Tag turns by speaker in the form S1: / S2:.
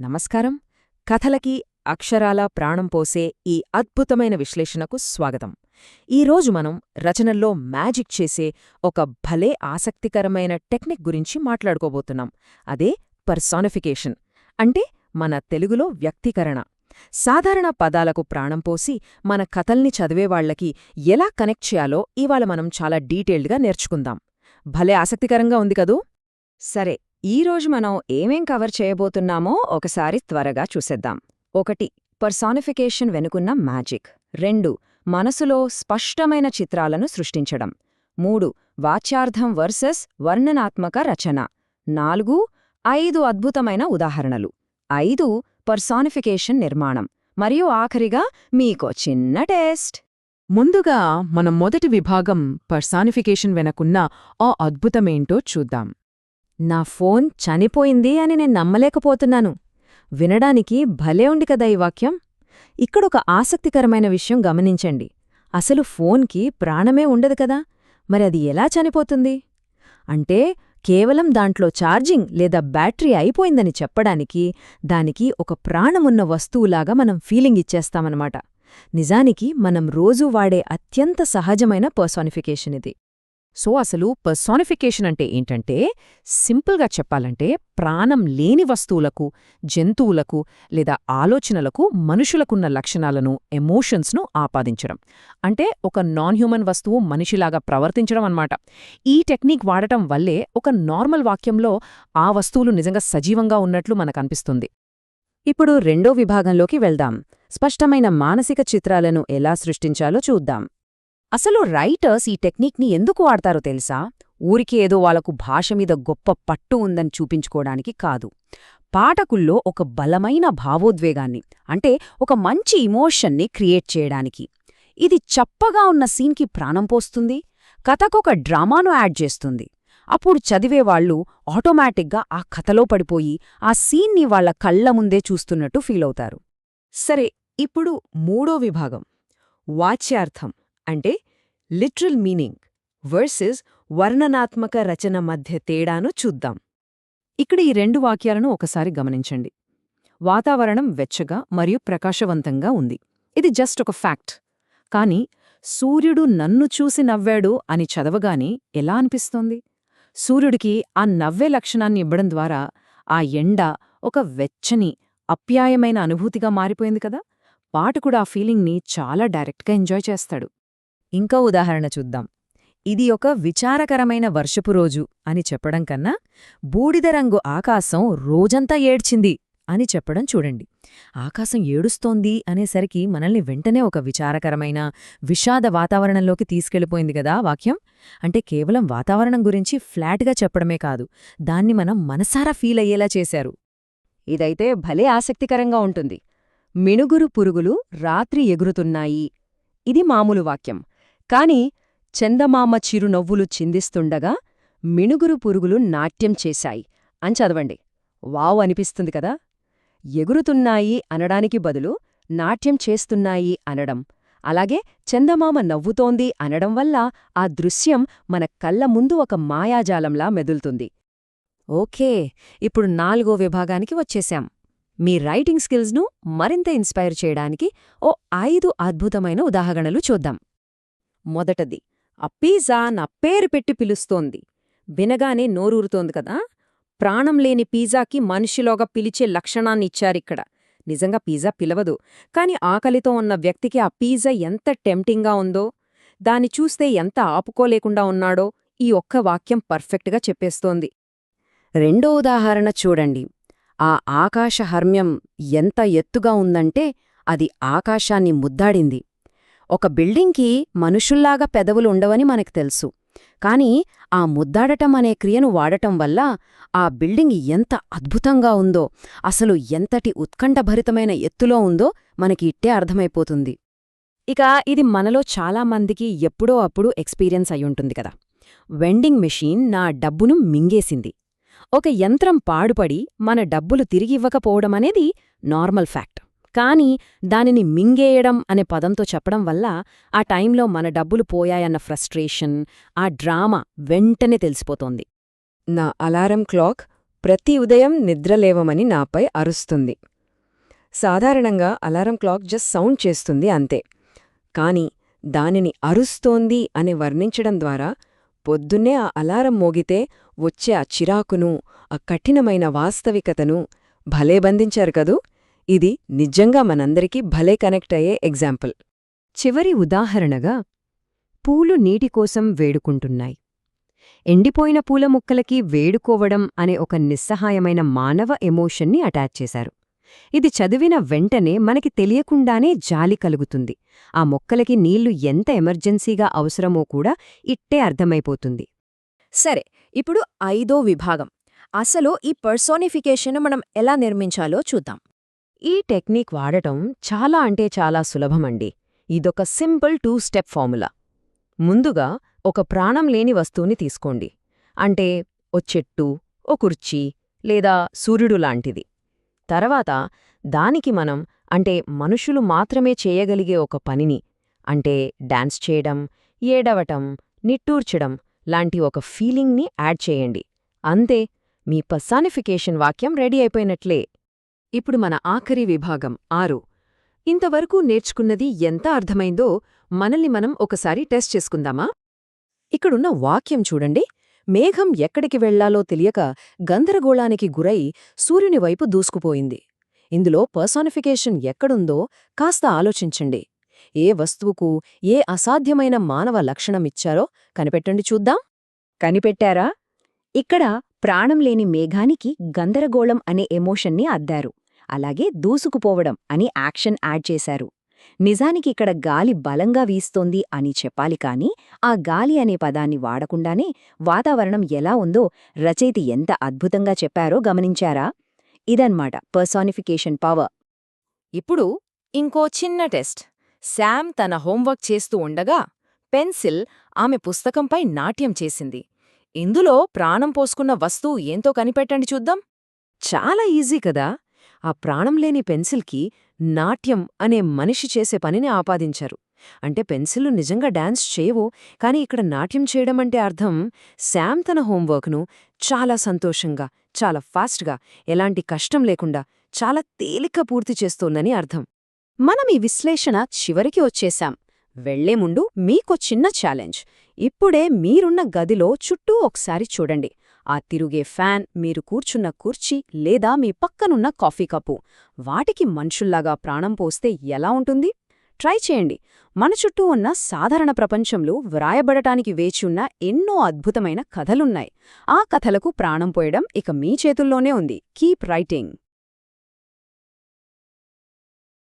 S1: నమస్కారం. కథలకి అక్షరాల ప్రాణం పోసే ఈ అద్భుతమైన విశ్లేషణకు స్వాగతం. ఈరోజు మనం రచనల్లో మ్యాజిక్ చేసే ఒక భలే ఆసక్తికరమైన టెక్నిక్ గురించి మాట్లాడుకోబోతున్నాం. అదే పర్సానిఫికేషన్, అంటే మన తెలుగులో వ్యక్తీకరణ. సాధారణ పదాలకు ప్రాణం పోసి మన కథల్ని చదివేవాళ్లకి ఎలా కనెక్ట్ చేయాలో ఇవాళ మనం చాలా డీటెయిల్డ్గా నేర్చుకుందాం. భలే ఆసక్తికరంగా ఉంది కదూ? సరే, ఈరోజు మనం ఏమేం కవర్ చేయబోతున్నామో ఒకసారి త్వరగా చూసేద్దాం. 1. పర్సానిఫికేషన్ వెనుకున్న మ్యాజిక్. 2. మనసులో స్పష్టమైన చిత్రాలను సృష్టించడం. 3. వాచ్యార్థం వర్సెస్ వర్ణనాత్మక రచన. 4. 5 అద్భుతమైన ఉదాహరణలు. 5. పర్సానిఫికేషన్ నిర్మాణం. మరియు ఆఖరిగా మీకో చిన్న టెస్ట్.
S2: ముందుగా మనం మొదటి విభాగం పర్సానిఫికేషన్ వెనకున్న ఆ అద్భుతమేంటో చూద్దాం.
S1: నా ఫోన్ చనిపోయింది అని నేను నమ్మలేకపోతున్నాను. వినడానికి భలే ఉంది కదా ఈ వాక్యం. ఇక్కడొక ఆసక్తికరమైన విషయం గమనించండి. అసలు ఫోన్కి ప్రాణమే ఉండదు కదా, మరి అది ఎలా చనిపోతుంది? అంటే కేవలం దాంట్లో ఛార్జింగ్ లేదా బ్యాటరీ అయిపోయిందని చెప్పడానికి దానికి ఒక ప్రాణమున్న వస్తువులాగా మనం ఫీలింగ్ ఇచ్చేస్తామన్నమాట. నిజానికి మనం రోజూ వాడే అత్యంత సహజమైన పర్సానిఫికేషన్ ఇది.
S2: సో అసలు పర్సానిఫికేషన్ అంటే ఏంటంటే, సింపుల్గా చెప్పాలంటే ప్రాణం లేని వస్తువులకు, జంతువులకు లేదా ఆలోచనలకు మనుషులకున్న లక్షణాలను, ఎమోషన్స్ను ఆపాదించడం. అంటే ఒక నాన్ హ్యూమన్ వస్తువు మనిషిలాగా ప్రవర్తించడం అన్నమాట. ఈ టెక్నిక్ వాడటం వల్లే ఒక నార్మల్ వాక్యంలో ఆ వస్తువులు నిజంగా సజీవంగా ఉన్నట్లు మనకనిపిస్తుంది.
S1: ఇప్పుడు రెండో విభాగంలోకి వెళ్దాం. స్పష్టమైన మానసిక చిత్రాలను ఎలా సృష్టించాలో చూద్దాం. అసలు రైటర్స్ ఈ టెక్నిక్ని ఎందుకు వాడతారో తెలుసా? ఊరికే ఏదో వాళ్లకు భాష మీద గొప్ప పట్టు ఉందని చూపించుకోవడానికి కాదు. పాఠకుల్లో ఒక బలమైన భావోద్వేగాన్ని, అంటే ఒక మంచి ఇమోషన్ని క్రియేట్ చేయడానికి. ఇది చప్పగా ఉన్న సీన్కి ప్రాణం పోస్తుంది, కథకొక డ్రామాను యాడ్ చేస్తుంది. అప్పుడు చదివేవాళ్లు ఆటోమేటిక్గా ఆ కథలో పడిపోయి ఆ సీన్ని వాళ్ల కళ్ల ముందే చూస్తున్నట్టు ఫీలవుతారు. సరే, ఇప్పుడు మూడో విభాగం, వాచ్యార్థం అంటే లిటరల్ మీనింగ్ వర్సెస్ వర్ణనాత్మక రచన మధ్య తేడాను చూద్దాం.
S2: ఇక్కడ ఈ 2 వాక్యాలను ఒకసారి గమనించండి. వాతావరణం వెచ్చగా మరియు ప్రకాశవంతంగా ఉంది. ఇది జస్ట్ ఒక ఫ్యాక్ట్. కాని సూర్యుడు నన్ను చూసి నవ్వాడు అని చదవగానే ఎలా అనిపిస్తోంది? సూర్యుడికి ఆ నవ్వే లక్షణాన్ని ఇవ్వడం ద్వారా ఆ ఎండ ఒక వెచ్చని, అప్యాయమైన అనుభూతిగా మారిపోయింది కదా. పాఠకుడు ఆ ఫీలింగ్ని చాలా డైరెక్ట్గా ఎంజాయ్ చేస్తాడు.
S1: ఇంకో ఉదాహరణ చూద్దాం. ఇది ఒక విచారకరమైన వర్షపు రోజు అని చెప్పడం కన్నా, బూడిద రంగు ఆకాశం రోజంతా ఏడ్చింది అని చెప్పడం చూడండి. ఆకాశం ఏడుస్తోంది అనేసరికి మనల్ని వెంటనే ఒక విచారకరమైన, విషాద వాతావరణంలోకి తీసుకెళ్లిపోయింది గదా వాక్యం. అంటే కేవలం వాతావరణం గురించి ఫ్లాట్గా చెప్పడమే కాదు, దాన్ని మనం మనసారా ఫీల్ అయ్యేలా చేశారు. ఇదైతే భలే ఆసక్తికరంగా ఉంటుంది. మిణుగురు పురుగులు రాత్రి ఎగురుతున్నాయి. ఇది మామూలు వాక్యం. కాని చందమామ చిరునవ్వులు చిందిస్తుండగా మిణుగురు పురుగులు నాట్యం చేశాయి అని చదవండి. వావ్ అనిపిస్తుంది కదా. ఎగురుతున్నాయి అనడానికి బదులు నాట్యం చేస్తున్నాయి అనడం, అలాగే చందమామ నవ్వుతోంది అనడం వల్ల ఆ దృశ్యం మన కళ్ల ముందు ఒక మాయాజాలంలా మెదులుతుంది. ఓకే, ఇప్పుడు 4వ విభాగానికి వచ్చేశాం. మీ రైటింగ్ స్కిల్స్ను మరింత ఇన్స్పైర్ చేయడానికి ఓ 5 అద్భుతమైన ఉదాహరణలు చూద్దాం. మొదటది, ఆ పిజ్జా నా పేరు పెట్టి పిలుస్తోంది. వినగానే నోరూరుతోంది కదా. ప్రాణం లేని పిజ్జాకి మనిషిలోగా పిలిచే లక్షణాన్నిచ్చారిక్కడ. నిజంగా పిజ్జా పిలవదు, కాని ఆకలితో ఉన్న వ్యక్తికి ఆ పిజ్జా ఎంత టెంప్టింగ్గా ఉందో, దాన్ని చూస్తే ఎంత ఆపుకోలేకుండా ఉన్నాడో ఈ ఒక్క వాక్యం పర్ఫెక్ట్గా చెప్పేస్తోంది. రెండో ఉదాహరణ చూడండి. ఆ ఆకాశహర్మ్యం ఎంత ఎత్తుగా ఉందంటే అది ఆకాశాన్ని ముద్దాడింది. ఒక బిల్డింగ్కి మనుషుల్లాగా పెదవులు ఉండవని మనకు తెలుసు, కాని ఆ ముద్దాడటం అనే క్రియను వాడటం వల్ల ఆ బిల్డింగ్ ఎంత అద్భుతంగా ఉందో, అసలు ఎంతటి ఉత్కంఠభరితమైన ఎత్తులో ఉందో మనకి ఇట్టే అర్థమైపోతుంది. ఇక ఇది మనలో చాలామందికి ఎప్పుడో అప్పుడు ఎక్స్పీరియన్స్ అయ్యుంటుంది కదా. వెండింగ్ మెషీన్ నా డబ్బును మింగేసింది. ఒక యంత్రం పాడుపడి మన డబ్బులు తిరిగివ్వకపోవడమనేది నార్మల్ ఫ్యాక్ట్. కాని దానిని మింగేయడం అనే పదంతో చెప్పడం వల్ల ఆ టైంలో మన డబ్బులు పోయాయన్న ఫ్రస్ట్రేషన్, ఆ డ్రామా వెంటనే తెలిసిపోతోంది. నా అలారం క్లాక్
S2: ప్రతి ఉదయం నిద్రలేవమని నాపై అరుస్తుంది. సాధారణంగా అలారం క్లాక్ జస్ట్ సౌండ్ చేస్తుంది అంతే. కాని దానిని అరుస్తోంది అని వర్ణించడం ద్వారా పొద్దున్నే ఆ అలారం మోగితే వచ్చే ఆ చిరాకును, ఆ కఠినమైన వాస్తవికతను భలే బంధించారు కదూ. ఇది నిజంగా మనందరికీ భలే కనెక్ట్ అయ్యే ఎగ్జాంపుల్.
S1: చివరి ఉదాహరణగా పూలు నీటికోసం వేడుకుంటున్నాయి. ఎండిపోయిన పూల ముక్కలకి వేడుకోవడం అనే ఒక నిస్సహాయమైన మానవ ఎమోషన్ని అటాచ్ చేశారు. ఇది చదివిన వెంటనే మనకి తెలియకుండానే జాలి కలుగుతుంది. ఆ మొక్కలకి నీళ్లు ఎంత ఎమర్జెన్సీగా అవసరమో కూడా ఇట్టే అర్థమైపోతుంది.
S3: సరే, ఇప్పుడు 5వ విభాగం. అసలు ఈ పర్సోనిఫికేషన్ మనం ఎలా నిర్మించాలో చూద్దాం.
S1: ఈ టెక్నిక్ వాడటం చాలా అంటే చాలా సులభమండి. ఇదొక సింపుల్ 2 స్టెప్ ఫార్ములా. ముందుగా ఒక ప్రాణం లేని వస్తువుని తీసుకోండి. అంటే ఓ చెట్టు, ఓ కుర్చీ లేదా సూర్యుడు లాంటిది. తర్వాత దానికి మనం అంటే మనుషులు మాత్రమే చేయగలిగే ఒక పనిని అంటే డాన్స్ చేయడం, ఏడవటం, నిట్టూర్చడం లాంటి ఒక ఫీలింగ్ని యాడ్ చేయండి. అంతే, మీ పర్సానిఫికేషన్ వాక్యం రెడీ అయిపోయినట్లే. ఇప్పుడు మన ఆఖరి విభాగం 6. ఇంతవరకు నేర్చుకున్నది ఎంత అర్థమైందో మనల్ని మనం ఒకసారి టెస్ట్ చేసుకుందామా? ఇక్కడున్న వాక్యం చూడండి. మేఘం ఎక్కడికి వెళ్లాలో తెలియక గందరగోళానికి గురై సూర్యుని వైపు దూసుకుపోయింది. ఇందులో పర్సానిఫికేషన్ ఎక్కడుందో కాస్త ఆలోచించండి. ఏ వస్తువుకు ఏ అసాధ్యమైన మానవ లక్షణమిచ్చారో కనిపెట్టండి చూద్దాం. కనిపెట్టారా? ఇక్కడ ప్రాణం లేని మేఘానికి గందరగోళం అనే ఎమోషన్ని అద్దారు. అలాగే దూసుకుపోవడం అని యాక్షన్ యాడ్ చేశారు. నిజానికి ఇక్కడ గాలి బలంగా వీస్తోంది అని చెప్పాలి కాని ఆ గాలి అనే పదాన్ని వాడకుండానే వాతావరణం ఎలా ఉందో రచయిత ఎంత అద్భుతంగా చెప్పారో గమనించారా? ఇదన్మాట పర్సానిఫికేషన్ పవర్.
S3: ఇప్పుడు ఇంకో చిన్న టెస్ట్. శామ్ తన హోంవర్క్ చేస్తూ ఉండగా పెన్సిల్ ఆమె పుస్తకంపై నాట్యం చేసింది. ఇందులో ప్రాణం పోసుకున్న వస్తువు ఏంతో కనిపెట్టండి చూద్దాం.
S1: చాలా ఈజీ కదా. ఆ ప్రాణం లేని పెన్సిల్కి నాట్యం అనే మనిషి చేసే పనిని ఆపాదించారు. అంటే పెన్సిల్లు నిజంగా డాన్స్ చేయవు, కాని ఇక్కడ నాట్యం చేయడం అంటే అర్థం శామ్ తన హోంవర్క్ను చాలా సంతోషంగా, చాలా ఫాస్ట్గా, ఎలాంటి కష్టం లేకుండా చాలా తేలిక పూర్తి చేస్తోందని అర్థం.
S3: మనం ఈ విశ్లేషణ చివరికి వచ్చేశాం. వెళ్లే ముందు మీకో చిన్న ఛాలెంజ్. ఇప్పుడే మీరున్న గదిలో చుట్టూ ఒకసారి చూడండి. ఆ తిరుగే ఫ్యాన్, మీరు కూర్చున్న కుర్చీ లేదా మీ పక్కనున్న కాఫీ కప్పు, వాటికి మనుషుల్లాగా ప్రాణం పోస్తే ఎలా ఉంటుంది? ట్రై చేయండి. మన చుట్టూ ఉన్న సాధారణ ప్రపంచంలో వ్రాయబడటానికి వేచియున్న ఎన్నో అద్భుతమైన కథలున్నాయి. ఆ కథలకు ప్రాణం పోయడం ఇక మీ చేతుల్లోనే ఉంది. Keep writing.